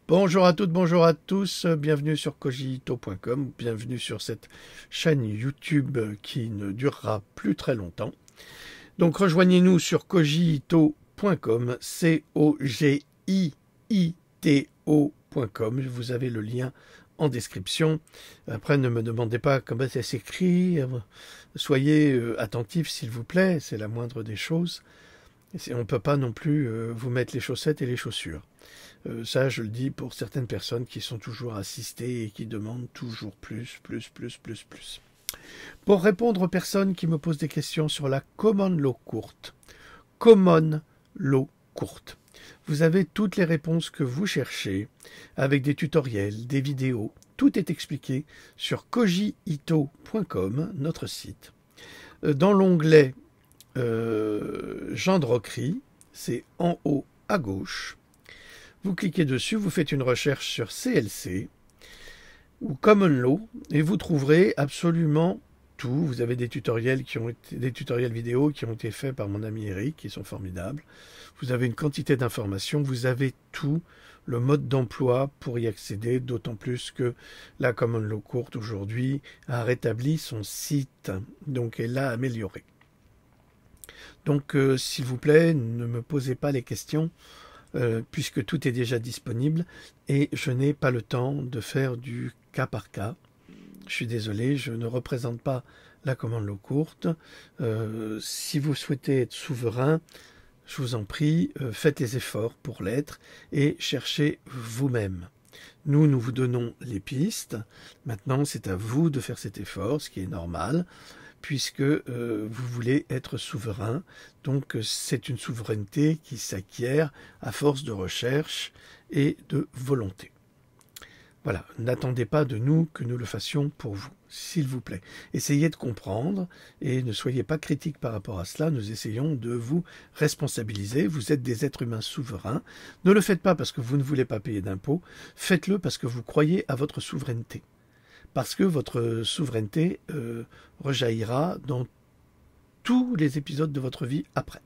Bonjour à toutes, bonjour à tous, bienvenue sur cogito.com, bienvenue sur cette chaîne YouTube qui ne durera plus très longtemps. Donc rejoignez-nous sur cogito.com, C-O-G-I-I-T-O.com, vous avez le lien en description. Après, ne me demandez pas comment ça s'écrit, soyez attentifs s'il vous plaît, c'est la moindre des choses. On ne peut pas non plus vous mettre les chaussettes et les chaussures. Ça, je le dis pour certaines personnes qui sont toujours assistées et qui demandent toujours plus. Pour répondre aux personnes qui me posent des questions sur la common law courte, vous avez toutes les réponses que vous cherchez, avec des tutoriels, des vidéos. Tout est expliqué sur cogito.com, notre site. Dans l'onglet Gendroquerie, c'est en haut à gauche. Vous cliquez dessus, vous faites une recherche sur CLC ou Common Law et vous trouverez absolument tout. Vous avez des tutoriels vidéo qui ont été faits par mon ami Eric, qui sont formidables. Vous avez une quantité d'informations, vous avez tout, le mode d'emploi pour y accéder, d'autant plus que la Common Law courte aujourd'hui a rétabli son site, donc elle l'a amélioré. Donc s'il vous plaît, ne me posez pas les questions, puisque tout est déjà disponible et je n'ai pas le temps de faire du cas par cas. Je suis désolé, je ne représente pas la common law courte. Si vous souhaitez être souverain, je vous en prie, faites les efforts pour l'être et cherchez vous-même. Nous vous donnons les pistes. Maintenant, c'est à vous de faire cet effort, ce qui est normal, puisque vous voulez être souverain. Donc c'est une souveraineté qui s'acquiert à force de recherche et de volonté. Voilà, n'attendez pas de nous que nous le fassions pour vous, s'il vous plaît. Essayez de comprendre et ne soyez pas critiques par rapport à cela. Nous essayons de vous responsabiliser. Vous êtes des êtres humains souverains. Ne le faites pas parce que vous ne voulez pas payer d'impôts. Faites-le parce que vous croyez à votre souveraineté. Parce que votre souveraineté rejaillira dans tous les épisodes de votre vie après.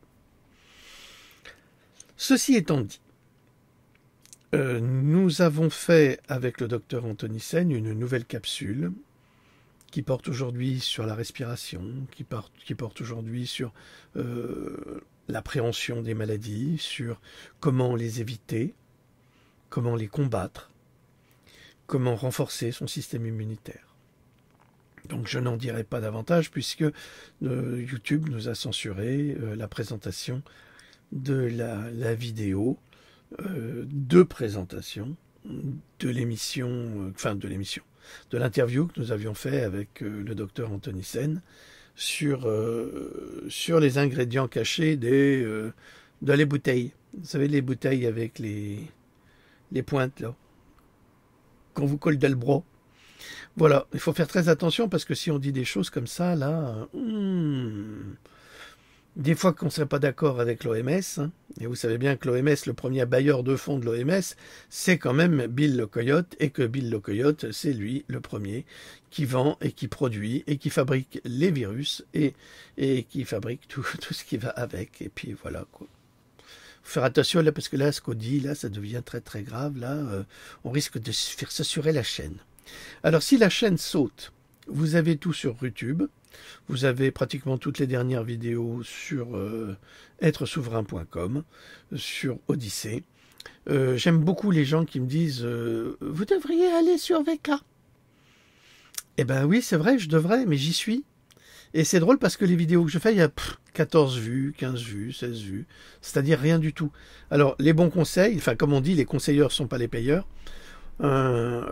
Ceci étant dit, nous avons fait avec le docteur Anthony Sen une nouvelle capsule qui porte aujourd'hui sur la respiration, qui porte aujourd'hui sur l'appréhension des maladies, sur comment les éviter, comment les combattre, comment renforcer son système immunitaire. Donc je n'en dirai pas davantage puisque YouTube nous a censuré la présentation de la vidéo de présentation de l'émission, de l'interview que nous avions fait avec le docteur Anthony Sen sur les ingrédients cachés de les bouteilles. Vous savez, les bouteilles avec les pointes là, qu'on vous colle dans le bras. Voilà, il faut faire très attention parce que si on dit des choses comme ça, là, des fois qu'on ne serait pas d'accord avec l'OMS, hein, et vous savez bien que l'OMS, le premier bailleur de fonds de l'OMS, c'est quand même Bill le Coyote, et que Bill le Coyote, c'est lui le premier qui vend et qui produit et qui fabrique les virus et qui fabrique tout ce qui va avec, et puis voilà quoi. Faut faire attention là parce que là, ce qu'on dit, là, ça devient très très grave, là, on risque de se faire censurer la chaîne. Alors si la chaîne saute, vous avez tout sur YouTube, vous avez pratiquement toutes les dernières vidéos sur êtresouverain.com, sur Odyssée. J'aime beaucoup les gens qui me disent vous devriez aller sur VK. Eh ben oui, c'est vrai, je devrais, mais j'y suis. Et c'est drôle parce que les vidéos que je fais, il y a 14 vues, 15 vues, 16 vues, c'est-à-dire rien du tout. Alors les bons conseils, enfin comme on dit, les conseilleurs ne sont pas les payeurs. Il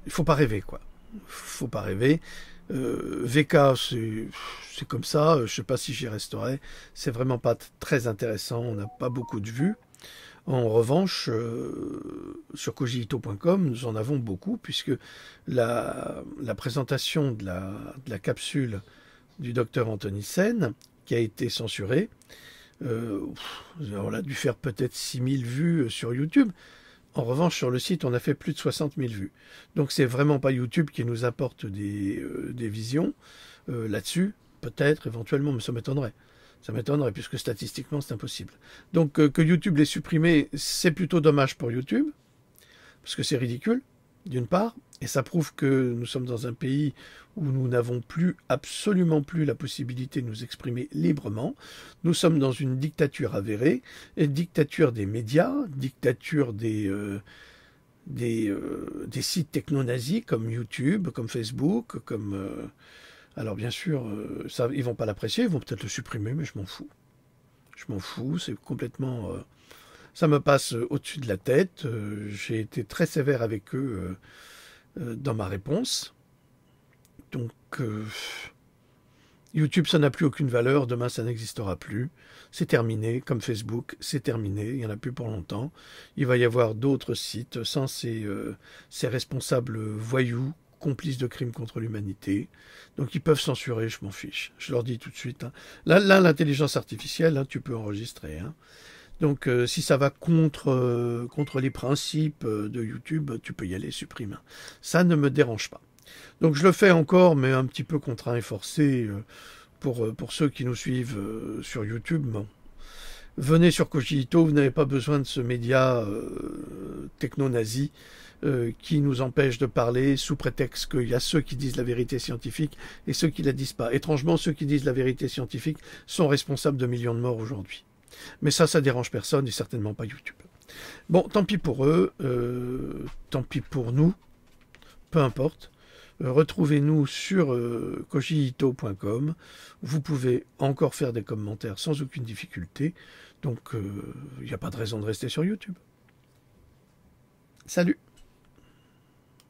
faut pas rêver quoi. Faut pas rêver. VK c'est comme ça. Je sais pas si j'y resterai. C'est vraiment pas très intéressant. On n'a pas beaucoup de vues. En revanche, sur cogito.com, nous en avons beaucoup puisque la présentation de la capsule du docteur Anthony Sen qui a été censurée. On a dû faire peut-être 6000 vues sur YouTube. En revanche, sur le site, on a fait plus de 60 000 vues. Donc, c'est vraiment pas YouTube qui nous apporte des visions là-dessus. Peut-être, éventuellement, mais ça m'étonnerait. Ça m'étonnerait, puisque statistiquement, c'est impossible. Donc, que YouTube l'ait supprimé, c'est plutôt dommage pour YouTube, parce que c'est ridicule, d'une part, et ça prouve que nous sommes dans un pays où nous n'avons plus, absolument plus la possibilité de nous exprimer librement. Nous sommes dans une dictature avérée, et dictature des médias, dictature des sites techno-nazis comme YouTube, comme Facebook, comme... alors bien sûr, ça, ils vont pas l'apprécier, ils vont peut-être le supprimer, mais je m'en fous. Je m'en fous, c'est complètement... ça me passe au-dessus de la tête. J'ai été très sévère avec eux dans ma réponse. Donc, YouTube, ça n'a plus aucune valeur. Demain, ça n'existera plus. C'est terminé. Comme Facebook, c'est terminé. Il n'y en a plus pour longtemps. Il va y avoir d'autres sites sans ces responsables voyous, complices de crimes contre l'humanité. Donc, ils peuvent censurer, je m'en fiche. Je leur dis tout de suite. Hein. Là, l'intelligence artificielle, hein, tu peux enregistrer. Hein. Donc, si ça va contre les principes de YouTube, tu peux y aller, supprime. Ça ne me dérange pas. Donc, je le fais encore, mais un petit peu contraint et forcé pour ceux qui nous suivent sur YouTube. Bon. Venez sur Cogito, vous n'avez pas besoin de ce média techno-nazi qui nous empêche de parler sous prétexte qu'il y a ceux qui disent la vérité scientifique et ceux qui la disent pas. Étrangement, ceux qui disent la vérité scientifique sont responsables de millions de morts aujourd'hui. Mais ça dérange personne et certainement pas YouTube. Bon, tant pis pour eux, tant pis pour nous, peu importe. Retrouvez-nous sur cogito.com. Vous pouvez encore faire des commentaires sans aucune difficulté. Donc, il n'y a pas de raison de rester sur YouTube. Salut!